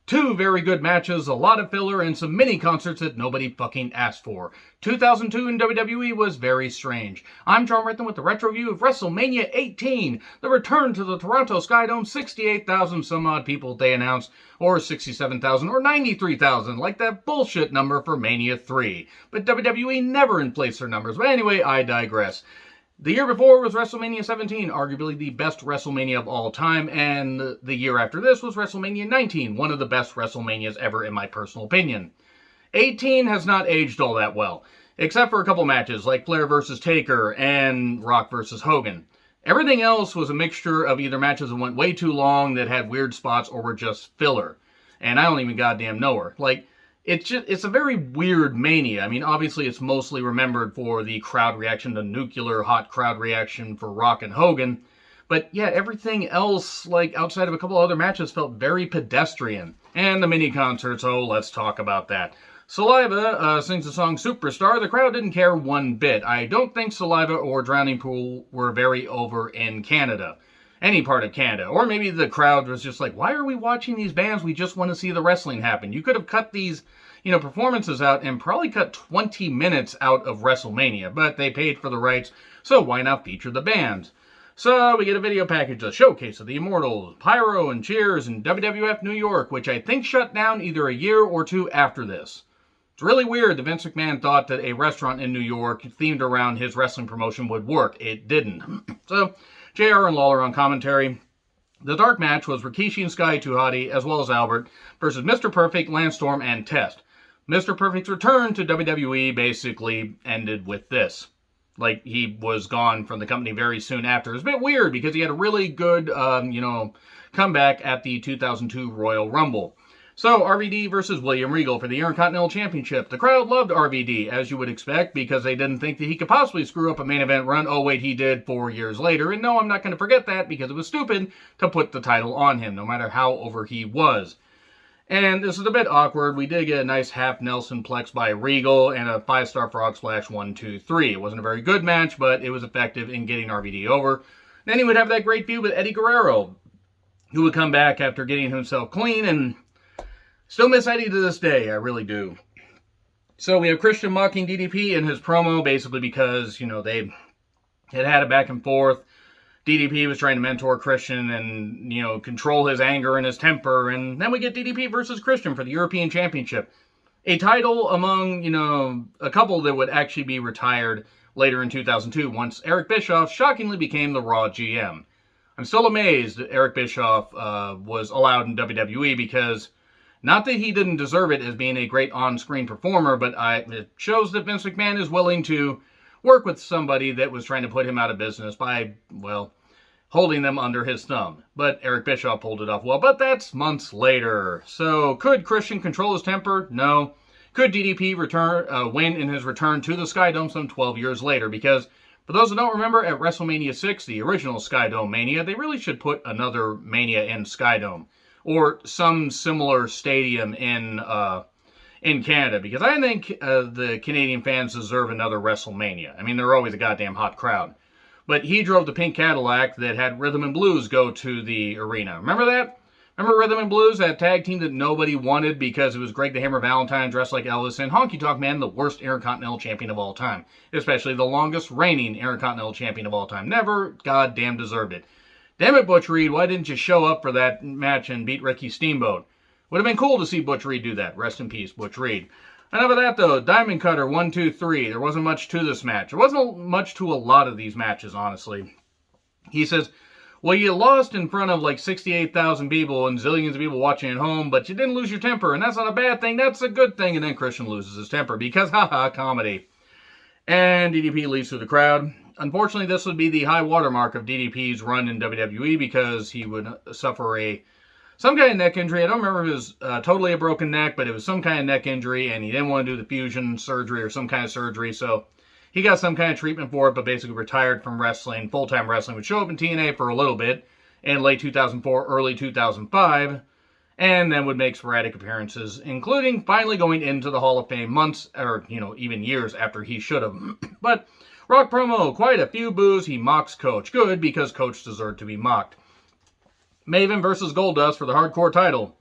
Two very good matches, a lot of filler, and some mini concerts that nobody fucking asked for. 2002 in WWE was very strange. I'm John Ritten with the retro review of WrestleMania 18, the return to the Toronto Skydome. 68,000 some odd people they announced, or 67,000, or 93,000, like that bullshit number for Mania 3. But WWE never inflates their numbers. But anyway, I digress. The year before was WrestleMania 17, arguably the best WrestleMania of all time, and the year after this was WrestleMania 19, one of the best WrestleManias ever in my personal opinion. 18 has not aged all that well, except for a couple matches like Flair vs. Taker and Rock vs. Hogan. Everything else was a mixture of either matches that went way too long, that had weird spots, or were just filler. And I don't even goddamn know her. It's a very weird Mania. I mean, obviously it's mostly remembered for the crowd reaction, the nuclear hot crowd reaction for Rock and Hogan. But yeah, everything else, like outside of a couple other matches, felt very pedestrian. And the mini concerts, oh, let's talk about that. Saliva sings the song Superstar. The crowd didn't care one bit. I don't think Saliva or Drowning Pool were very over in Canada. Any part of Canada. Or maybe the crowd was just like, why are we watching these bands? We just want to see the wrestling happen. You could have cut these, performances out and probably cut 20 minutes out of WrestleMania, but they paid for the rights, so why not feature the bands? So we get a video package, a showcase of the Immortals, Pyro and Cheers in WWF New York, which I think shut down either a year or two after this. It's really weird that Vince McMahon thought that a restaurant in New York themed around his wrestling promotion would work. It didn't. So JR and Lawler on commentary. The dark match was Rikishi and Sky 2 Hotty, as well as Albert, versus Mr. Perfect, Lance Storm, and Test. Mr. Perfect's return to WWE basically ended with this. Like, he was gone from the company very soon after. It was a bit weird because he had a really good, comeback at the 2002 Royal Rumble. So, RVD versus William Regal for the Intercontinental Championship. The crowd loved RVD, as you would expect, because they didn't think that he could possibly screw up a main event run. Oh, wait, he did 4 years later. And no, I'm not going to forget that, because it was stupid to put the title on him, no matter how over he was. And this is a bit awkward. We did get a nice half Nelson Plex by Regal and a 5-star Frog Splash 1, 2, 3. It wasn't a very good match, but it was effective in getting RVD over. Then he would have that great feud with Eddie Guerrero, who would come back after getting himself clean, and still miss Eddie to this day, I really do. So we have Christian mocking DDP in his promo, basically because, they had a back and forth. DDP was trying to mentor Christian and, control his anger and his temper. And then we get DDP versus Christian for the European Championship. A title among, a couple that would actually be retired later in 2002 once Eric Bischoff shockingly became the Raw GM. I'm still amazed that Eric Bischoff was allowed in WWE because, not that he didn't deserve it as being a great on-screen performer, but it shows that Vince McMahon is willing to work with somebody that was trying to put him out of business by, holding them under his thumb. But Eric Bischoff pulled it off well, but that's months later. So, could Christian control his temper? No. Could DDP win in his return to the Skydome some 12 years later? Because, for those who don't remember, at WrestleMania 6, the original Skydome Mania, they really should put another Mania in Skydome, or some similar stadium in Canada, because I think the Canadian fans deserve another WrestleMania. I mean, they're always a goddamn hot crowd. But he drove the pink Cadillac that had Rhythm and Blues go to the arena. Remember that? Remember Rhythm and Blues, that tag team that nobody wanted because it was Greg the Hammer Valentine dressed like Elvis, and Honky Tonk Man, the worst Intercontinental Champion of all time. Especially the longest reigning Intercontinental Champion of all time. Never goddamn deserved it. Damn it, Butch Reed, why didn't you show up for that match and beat Ricky Steamboat? Would have been cool to see Butch Reed do that. Rest in peace, Butch Reed. Enough of that, though. Diamond Cutter, 1, 2, 3. There wasn't much to this match. There wasn't much to a lot of these matches, honestly. He says, well, you lost in front of like 68,000 people and zillions of people watching at home, but you didn't lose your temper, and that's not a bad thing. That's a good thing. And then Christian loses his temper because, haha, comedy. And DDP leaves through the crowd. Unfortunately, this would be the high watermark of DDP's run in WWE because he would suffer some kind of neck injury. I don't remember if it was totally a broken neck, but it was some kind of neck injury, and he didn't want to do the fusion surgery or some kind of surgery, so he got some kind of treatment for it, but basically retired from wrestling, full-time wrestling. Would show up in TNA for a little bit in late 2004, early 2005, and then would make sporadic appearances, including finally going into the Hall of Fame months, or, even years after he should have. But Rock promo, quite a few boos. He mocks Coach. Good, because Coach deserved to be mocked. Maven versus Goldust for the hardcore title.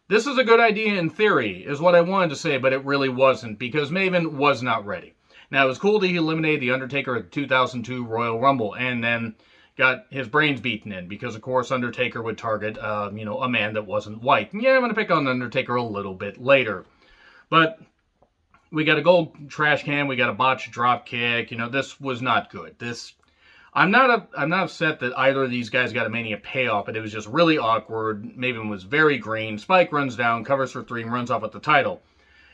This is a good idea in theory, is what I wanted to say, but it really wasn't, because Maven was not ready. Now, it was cool that he eliminated The Undertaker at the 2002 Royal Rumble, and then got his brains beaten in, because, of course, Undertaker would target, a man that wasn't white. And yeah, I'm going to pick on Undertaker a little bit later. But we got a gold trash can, we got a botched drop kick. This was not good. I'm not upset that either of these guys got a Mania payoff, but it was just really awkward. Maven was very green. Spike runs down, covers for 3, and runs off with the title.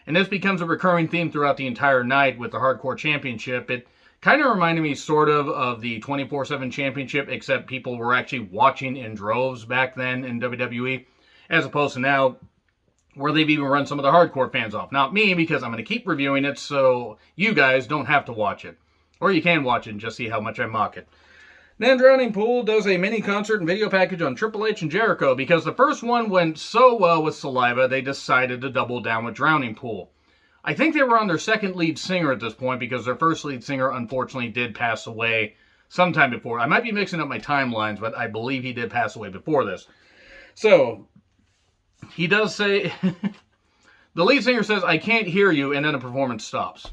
And this becomes a recurring theme throughout the entire night with the Hardcore Championship. It kind of reminded me sort of the 24/7 Championship, except people were actually watching in droves back then in WWE, as opposed to now, where they've even run some of the hardcore fans off. Not me, because I'm going to keep reviewing it, so you guys don't have to watch it. Or you can watch it and just see how much I mock it. Then Drowning Pool does a mini concert and video package on Triple H and Jericho, because the first one went so well with Saliva, they decided to double down with Drowning Pool. I think they were on their second lead singer at this point, because their first lead singer unfortunately did pass away sometime before. I might be mixing up my timelines, but I believe he did pass away before this. So, he does say, the lead singer says, "I can't hear you," and then the performance stops.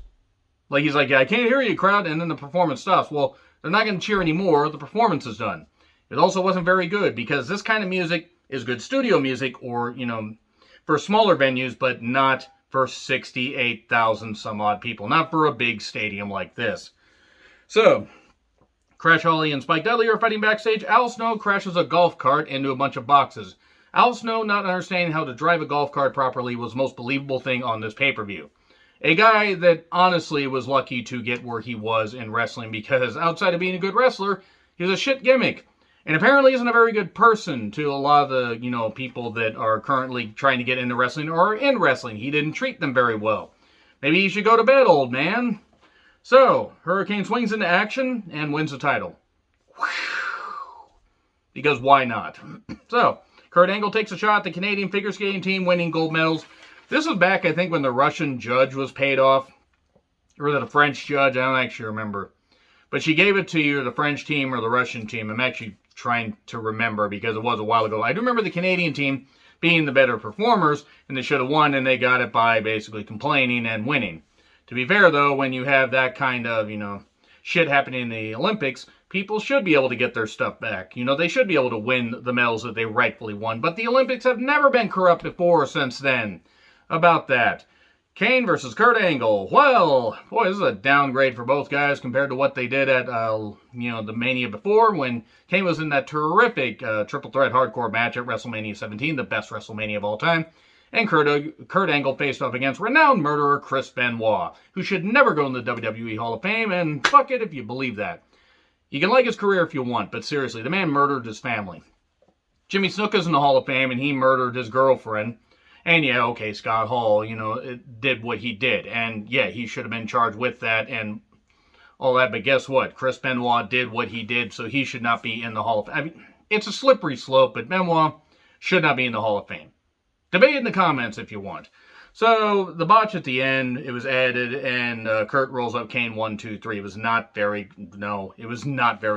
Like, he's like, "Yeah, I can't hear you, crowd," and then the performance stops. Well, they're not going to cheer anymore. The performance is done. It also wasn't very good, because this kind of music is good studio music, or, for smaller venues, but not for 68,000 some odd people. Not for a big stadium like this. So, Crash Holly and Spike Dudley are fighting backstage. Al Snow crashes a golf cart into a bunch of boxes. Al Snow not understanding how to drive a golf cart properly was the most believable thing on this pay-per-view. A guy that honestly was lucky to get where he was in wrestling, because outside of being a good wrestler, he was a shit gimmick. And apparently isn't a very good person to a lot of the, people that are currently trying to get into wrestling or are in wrestling. He didn't treat them very well. Maybe you should go to bed, old man. So, Hurricane swings into action and wins the title. Because why not? So, Kurt Angle takes a shot at the Canadian figure skating team, winning gold medals. This was back, I think, when the Russian judge was paid off. Or the French judge, I don't actually remember. But she gave it to either the French team or the Russian team. I'm actually trying to remember, because it was a while ago. I do remember the Canadian team being the better performers, and they should have won, and they got it by basically complaining and winning. To be fair, though, when you have that kind of, shit happening in the Olympics, people should be able to get their stuff back. They should be able to win the medals that they rightfully won. But the Olympics have never been corrupt before or since then. About that. Kane versus Kurt Angle. Well, boy, this is a downgrade for both guys compared to what they did at, the Mania before, when Kane was in that terrific triple threat hardcore match at WrestleMania 17, the best WrestleMania of all time. And Kurt Angle faced off against renowned murderer Chris Benoit, who should never go in the WWE Hall of Fame, and fuck it if you believe that. You can like his career if you want, but seriously, the man murdered his family. Jimmy Snuka's in the Hall of Fame, and he murdered his girlfriend. And yeah, okay, Scott Hall, did what he did. And yeah, he should have been charged with that and all that. But guess what? Chris Benoit did what he did, so he should not be in the Hall of Fame. I mean, it's a slippery slope, but Benoit should not be in the Hall of Fame. Debate in the comments if you want. So, the botch at the end, it was added, and Kurt rolls up Kane 1, 2, 3. It was not very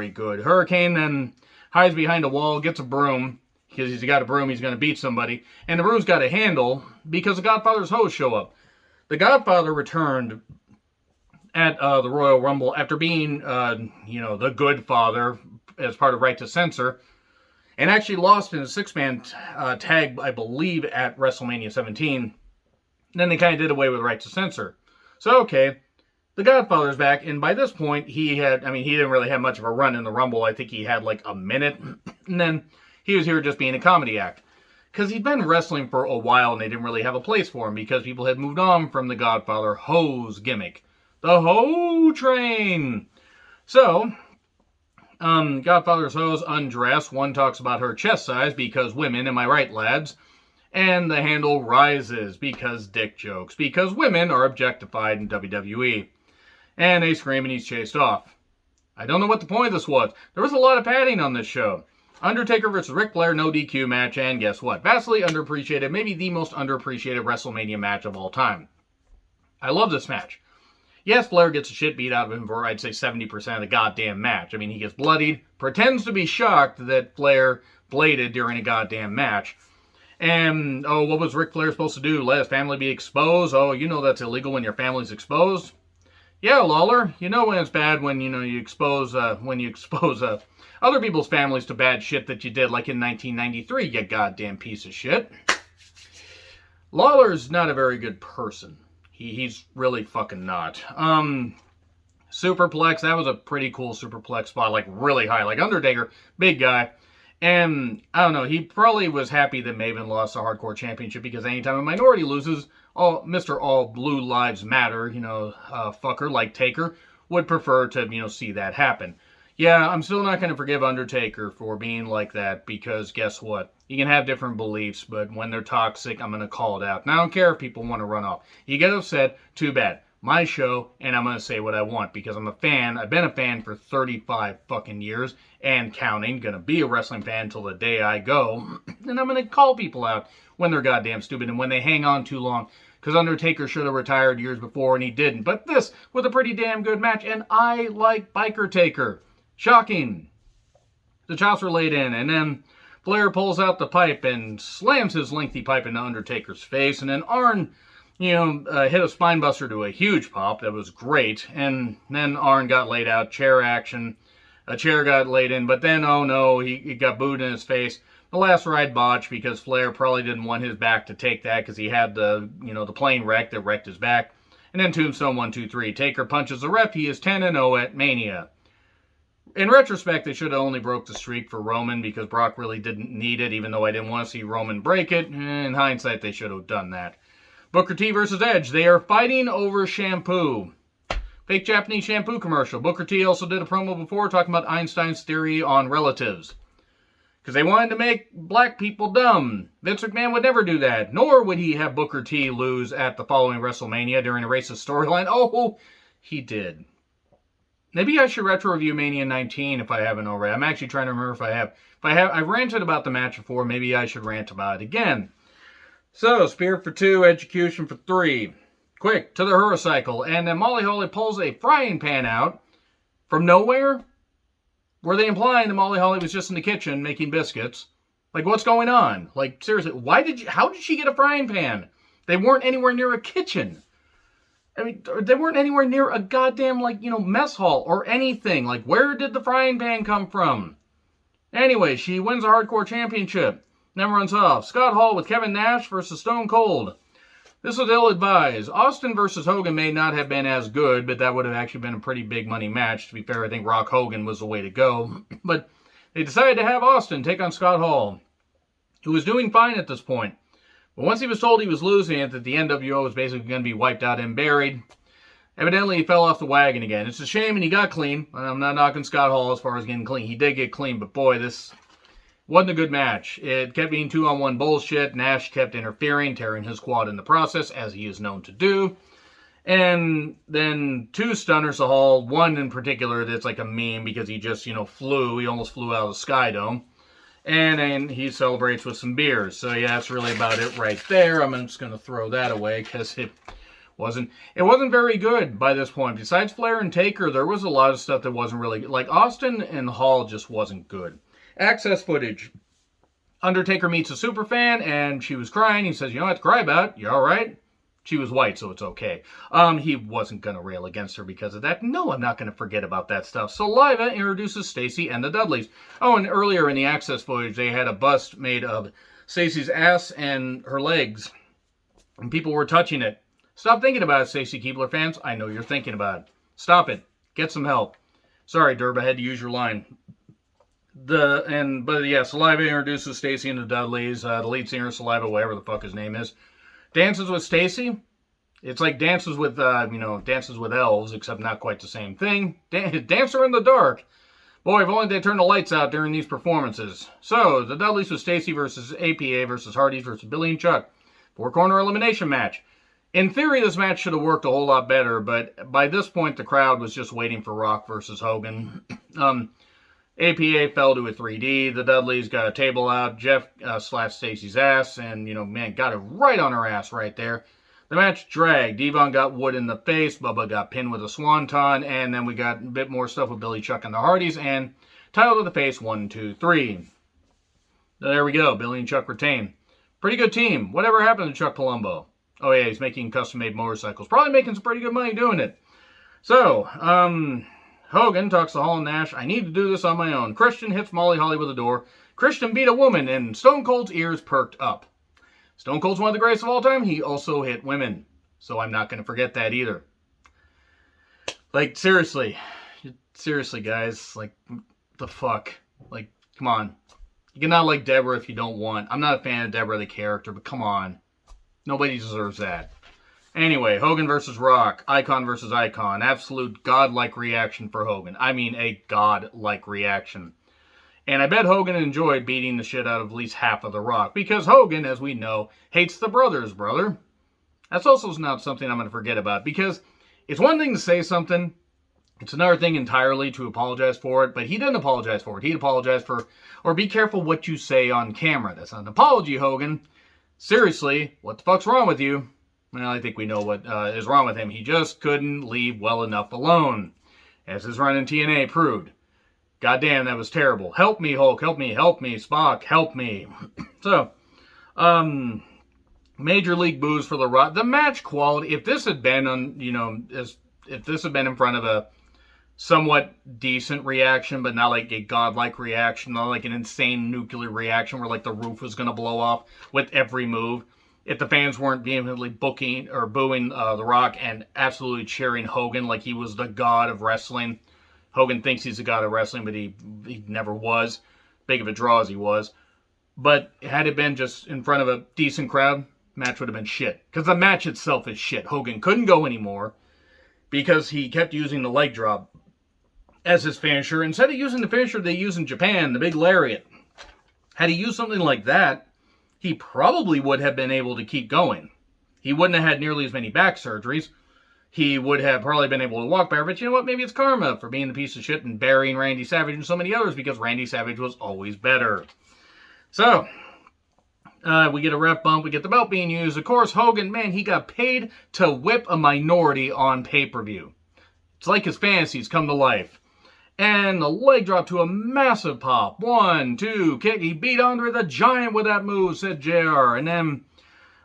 good. Hurricane then hides behind a wall, gets a broom. Because he's got a broom, he's going to beat somebody. And the broom's got a handle, because the Godfather's hose show up. The Godfather returned at the Royal Rumble after being, the good father as part of Right to Censor. And actually lost in a six-man tag, I believe, at WrestleMania 17. And then they kind of did away with Right to Censor. So, okay, the Godfather's back. And by this point, he didn't really have much of a run in the Rumble. I think he had like a minute. And then he was here just being a comedy act. Because he'd been wrestling for a while and they didn't really have a place for him because people had moved on from the Godfather hose gimmick. The Ho Train! So, Godfather's hose undressed. One talks about her chest size because women, am I right, lads? And the handle rises because dick jokes. Because women are objectified in WWE. And they scream and he's chased off. I don't know what the point of this was. There was a lot of padding on this show. Undertaker versus Ric Flair, no DQ match, and guess what? Vastly underappreciated, maybe the most underappreciated WrestleMania match of all time. I love this match. Yes, Flair gets the shit beat out of him for, I'd say, 70% of the goddamn match. I mean, he gets bloodied, pretends to be shocked that Flair bladed during a goddamn match. And, oh, what was Ric Flair supposed to do? Let his family be exposed? Oh, you know that's illegal when your family's exposed? Yeah, Lawler, you know when it's bad when, you expose other people's families to bad shit that you did, like in 1993, you goddamn piece of shit. Lawler's not a very good person. He's really fucking not. Superplex, that was a pretty cool superplex spot, like really high, like Undertaker, big guy. And, I don't know, he probably was happy that Maven lost the Hardcore Championship, because anytime a minority loses, Mr. All Blue Lives Matter, fucker like Taker, would prefer to, see that happen. Yeah, I'm still not going to forgive Undertaker for being like that, because guess what? You can have different beliefs, but when they're toxic, I'm going to call it out. And I don't care if people want to run off. You get upset, too bad. My show, and I'm going to say what I want, because I'm a fan. I've been a fan for 35 fucking years, and counting. Going to be a wrestling fan until the day I go. And I'm going to call people out when they're goddamn stupid, and when they hang on too long. Because Undertaker should have retired years before, and he didn't. But this was a pretty damn good match, and I like Biker Taker. Shocking. The chops were laid in, and then Flair pulls out the pipe and slams his lengthy pipe into Undertaker's face, and then Arn, hit a spinebuster to a huge pop. That was great. And then Arn got laid out, chair action. A chair got laid in, but then, oh no, he got booed in his face. The last ride botch, because Flair probably didn't want his back to take that, because he had the plane wreck that wrecked his back. And then Tombstone 1, 2, 3. Taker punches the ref. He is 10-0 at Mania. In retrospect, they should have only broke the streak for Roman, because Brock really didn't need it, even though I didn't want to see Roman break it. In hindsight, they should have done that. Booker T versus Edge. They are fighting over shampoo. Fake Japanese shampoo commercial. Booker T also did a promo before talking about Einstein's theory on relatives. Because they wanted to make black people dumb. Vince McMahon would never do that. Nor would he have Booker T lose at the following WrestleMania during a racist storyline. Oh, he did. Maybe I should retro review Mania 19 if I haven't already. I'm actually trying to remember if I have. I've ranted about the match before. Maybe I should rant about it again. So, Spear for 2, Execution for 3. Quick, to the Huracycle. And then Molly Holly pulls a frying pan out from nowhere. Were they implying that Molly Holly was just in the kitchen making biscuits? Like, what's going on? Like, seriously, how did she get a frying pan? They weren't anywhere near a kitchen. I mean, they weren't anywhere near a goddamn, mess hall or anything. Like, where did the frying pan come from? Anyway, she wins the Hardcore Championship. Then runs off. Scott Hall with Kevin Nash versus Stone Cold. This was ill-advised. Austin versus Hogan may not have been as good, but that would have actually been a pretty big money match. To be fair, I think Rock Hogan was the way to go. But they decided to have Austin take on Scott Hall, who was doing fine at this point. But once he was told he was losing it, that the NWO was basically going to be wiped out and buried, evidently he fell off the wagon again. It's a shame, and he got clean. I'm not knocking Scott Hall as far as getting clean. He did get clean, but boy, this wasn't a good match. It kept being 2-on-1 bullshit. Nash kept interfering, tearing his quad in the process, as he is known to do. And then 2 stunners to Hall. One in particular that's like a meme because he just, flew. He almost flew out of the Sky Dome. And then he celebrates with some beers. So yeah, that's really about it right there. I'm just going to throw that away because it wasn't very good by this point. Besides Flair and Taker, there was a lot of stuff that wasn't really good. Like Austin and Hall just wasn't good. Access footage. Undertaker meets a superfan, and she was crying. He says, you don't have to cry about it. You all right? She was white, so it's okay. He wasn't going to rail against her because of that. No, I'm not going to forget about that stuff. Saliva introduces Stacy and the Dudleys. Oh, and earlier in the access footage, they had a bust made of Stacy's ass and her legs. And people were touching it. Stop thinking about it, Stacy Keibler fans. I know you're thinking about it. Stop it. Get some help. Sorry, Derb, I had to use your line. Saliva introduces Stacy and the Dudleys. The lead singer, Saliva, whatever the fuck his name is, dances with Stacy. It's like dances with elves, except not quite the same thing. Dancer in the dark. Boy, if only they turned the lights out during these performances. So, the Dudleys with Stacy versus APA versus Hardys versus Billy and Chuck. 4-corner elimination match. In theory, this match should have worked a whole lot better, but by this point, the crowd was just waiting for Rock versus Hogan. APA fell to a 3D. The Dudleys got a table out. Jeff slapped Stacy's ass and, got it right on her ass right there. The match dragged. Devon got wood in the face. Bubba got pinned with a swanton. And then we got a bit more stuff with Billy, Chuck, and the Hardys. And title to the face, 1, 2, 3. There we go. Billy and Chuck retain. Pretty good team. Whatever happened to Chuck Palumbo? Oh yeah, he's making custom-made motorcycles. Probably making some pretty good money doing it. So, Hogan talks to Hall and Nash. I need to do this on my own. Christian hits Molly Holly with a door. Christian beat a woman, and Stone Cold's ears perked up. Stone Cold's one of the greatest of all time. He also hit women. So I'm not going to forget that either. Like, seriously. Seriously, guys. Like, the fuck? Like, come on. You cannot like Deborah if you don't want. I'm not a fan of Deborah the character, but come on. Nobody deserves that. Anyway, Hogan versus Rock. Icon versus Icon. Absolute godlike reaction for Hogan. I mean, a godlike reaction. And I bet Hogan enjoyed beating the shit out of at least half of The Rock. Because Hogan, as we know, hates the brothers, brother. That's also not something I'm going to forget about. Because it's one thing to say something. It's another thing entirely to apologize for it. But he didn't apologize for it. He apologized for, or be careful what you say on camera. That's not an apology, Hogan. Seriously, what the fuck's wrong with you? Well, I think we know what is wrong with him. He just couldn't leave well enough alone. As his run in TNA proved. Goddamn, that was terrible. Help me, Hulk. Help me. Help me. Spock, help me. So, major league boos for The Rock. The match quality, if this had been on, if this had been in front of a somewhat decent reaction, but not like a godlike reaction, not like an insane nuclear reaction where like the roof was going to blow off with every move. If the fans weren't vehemently booing or booing The Rock and absolutely cheering Hogan like he was the god of wrestling. Hogan thinks he's the god of wrestling, but he never was. Big of a draw as he was. But had it been just in front of a decent crowd, match would have been shit. Because the match itself is shit. Hogan couldn't go anymore because he kept using the leg drop as his finisher. Instead of using the finisher they use in Japan, the big lariat. Had he used something like that, he probably would have been able to keep going. He wouldn't have had nearly as many back surgeries. He would have probably been able to walk better, but you know what? Maybe it's karma for being the piece of shit and burying Randy Savage and so many others because Randy Savage was always better. So, we get a ref bump, we get the belt being used. Of course, Hogan, man, he got paid to whip a minority on pay-per-view. It's like his fantasies come to life. And the leg drop to a massive pop. 1, 2, kick. He beat Andre the Giant with that move, said JR. And then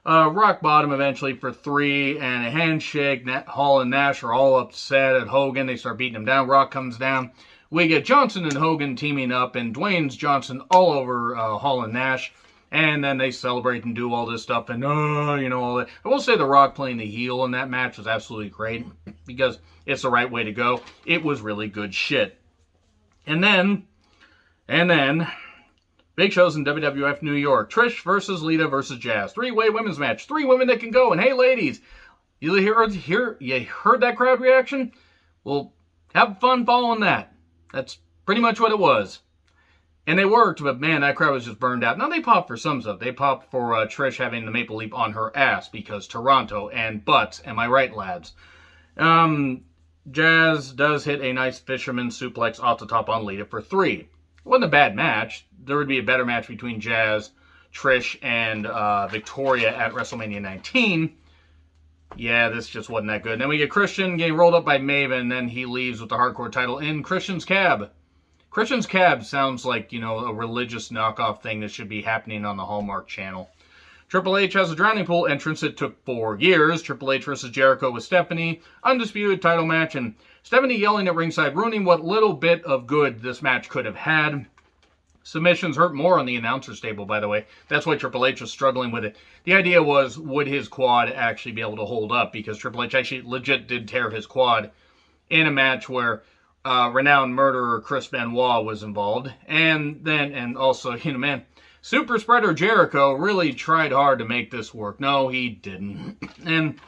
rock bottom eventually for 3 and a handshake. Hall and Nash are all upset at Hogan. They start beating him down. Rock comes down. We get Johnson and Hogan teaming up and Dwayne's Johnson all over Hall and Nash. And then they celebrate and do all this stuff and all that. I will say The Rock playing the heel in that match was absolutely great because it's the right way to go. It was really good shit. And then big shows in WWF New York. Trish versus Lita versus Jazz. 3-way women's match. 3 women that can go. And hey, ladies, you heard that crowd reaction? Well, have fun following that. That's pretty much what it was. And they worked, but man, that crowd was just burned out. Now, they popped for some stuff. They popped for Trish having the maple leaf on her ass because Toronto and butts. Am I right, lads? Jazz does hit a nice fisherman suplex off the top on Lita for 3. It wasn't a bad match. There would be a better match between Jazz, Trish, and Victoria at WrestleMania 19. Yeah, this just wasn't that good. And then we get Christian getting rolled up by Maven, and then he leaves with the hardcore title in Christian's cab. Christian's cab sounds like, a religious knockoff thing that should be happening on the Hallmark Channel. Triple H has a drowning pool entrance. It took 4 years. Triple H versus Jericho with Stephanie. Undisputed title match. And Stephanie yelling at ringside, ruining what little bit of good this match could have had. Submissions hurt more on the announcer's table, by the way. That's why Triple H was struggling with it. The idea was, would his quad actually be able to hold up? Because Triple H actually legit did tear his quad in a match where renowned murderer Chris Benoit was involved. And also, man, Super Spreader Jericho really tried hard to make this work. No, he didn't. And,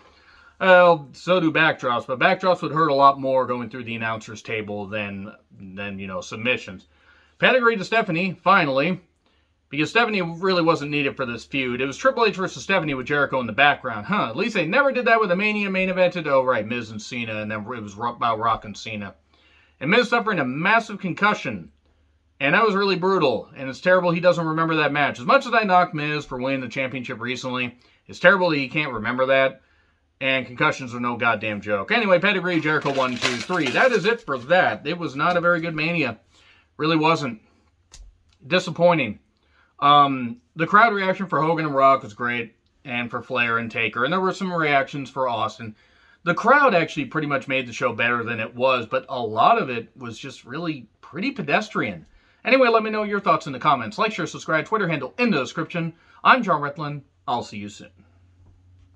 so do backdrops. But backdrops would hurt a lot more going through the announcer's table than submissions. Pedigree to Stephanie, finally. Because Stephanie really wasn't needed for this feud. It was Triple H versus Stephanie with Jericho in the background. At least they never did that with a Mania main evented. Oh, right, Miz and Cena. And then it was about Rock and Cena. And Miz suffering a massive concussion. And that was really brutal. And it's terrible he doesn't remember that match. As much as I knocked Miz for winning the championship recently, it's terrible that he can't remember that. And concussions are no goddamn joke. Anyway, Pedigree, Jericho 1, 2, 3. That is it for that. It was not a very good Mania. Really wasn't. Disappointing. The crowd reaction for Hogan and Rock was great, and for Flair and Taker, and there were some reactions for Austin. The crowd actually pretty much made the show better than it was, but a lot of it was just really pretty pedestrian. Anyway, let me know your thoughts in the comments. Like, share, subscribe, Twitter handle in the description. I'm John Retlin. I'll see you soon.